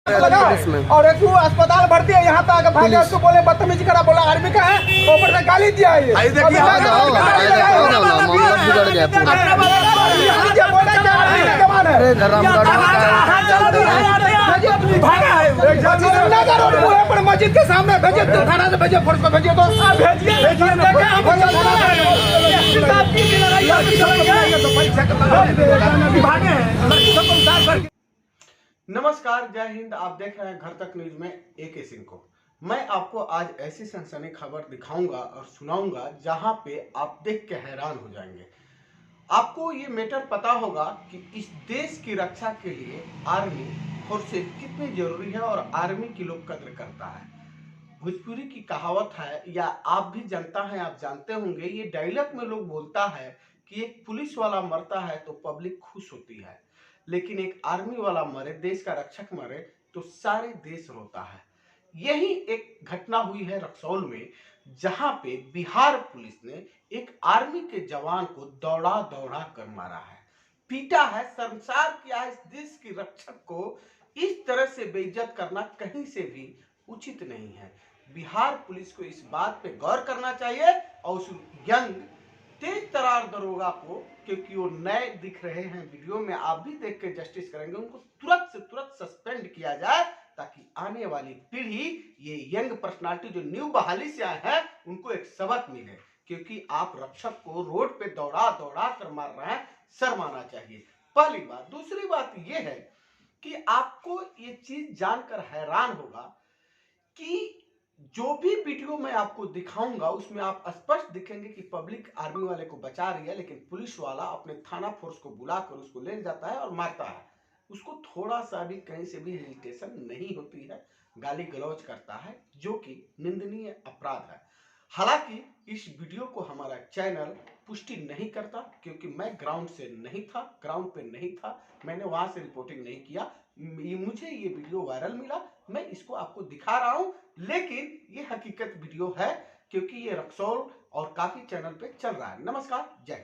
और एक अस्पताल भर्ती है, यहाँ तक भागे उसको बोले बदतमीजी करा, बोला आर्मी का है, ऊपर से गाली दिया है। मस्जिद के सामने भेजे, थाना से भेजे, फोर्स को भेजिए, तो नमस्कार, जय हिंद। आप देख रहे हैं घर तक न्यूज में AK सिंह को। मैं आपको आज ऐसी सनसनी खबर दिखाऊंगा और सुनाऊंगा जहां पे आप देख के हैरान हो जाएंगे। आपको ये मैटर पता होगा कि इस देश की रक्षा के लिए आर्मी फोर्सेज कितनी जरूरी है और आर्मी की लोग कद्र करता है। भोजपुरी की कहावत है, या आप भी जनता हैं, आप जानते होंगे, ये डायलॉग में लोग बोलता है कि एक पुलिस वाला मरता है तो पब्लिक खुश होती है, लेकिन एक आर्मी वाला मरे, देश का रक्षक मरे तो सारे देश रोता है। यही एक घटना हुई है रक्सौल में, जहां पे बिहार पुलिस ने एक आर्मी के जवान को दौड़ा दौड़ा कर मारा है, पीटा है, शर्मसार किया है। इस देश की रक्षक को इस तरह से बेइज्जत करना कहीं से भी उचित नहीं है। बिहार पुलिस को इस बात पे गौर करना चाहिए और उस यंग तेज तरार दरोगा को, क्योंकि वो नए दिख रहे हैं वीडियो में, आप भी देख के जस्टिस करेंगे, उनको तुरंत से तुरंत सस्पेंड किया जाए ताकि आने वाली पीढ़ी, ये यंग पर्सनालिटी जो न्यू बहाली से आए हैं, उनको एक सबक मिले। क्योंकि आप रक्षक को रोड पे दौड़ा दौड़ा कर मार रहे हैं, शर्म आना चाहिए, पहली बात। दूसरी बात ये है कि आपको ये चीज जानकर हैरान होगा कि जो भी वीडियो मैं आपको दिखाऊंगा उसमें आप स्पष्ट दिखेंगे कि पब्लिक आर्मी वाले को बचा रही है, लेकिन पुलिस वाला अपने थाना फोर्स को बुलाकर उसको ले जाता है और मारता है। उसको थोड़ा सा भी कहीं से भी हेजिटेशन नहीं होती है, गाली गलौज करता है, जो कि निंदनीय अपराध है। हालांकि इस वीडियो को हमारा चैनल पुष्टि नहीं करता, क्योंकि मैं ग्राउंड से नहीं था, ग्राउंड पे नहीं था, मैंने वहां से रिपोर्टिंग नहीं किया। मुझे ये वीडियो वायरल मिला, मैं इसको आपको दिखा रहा हूं, लेकिन ये हकीकत वीडियो है, क्योंकि ये रक्सौल और काफी चैनल पे चल रहा है। नमस्कार, जय हिंद।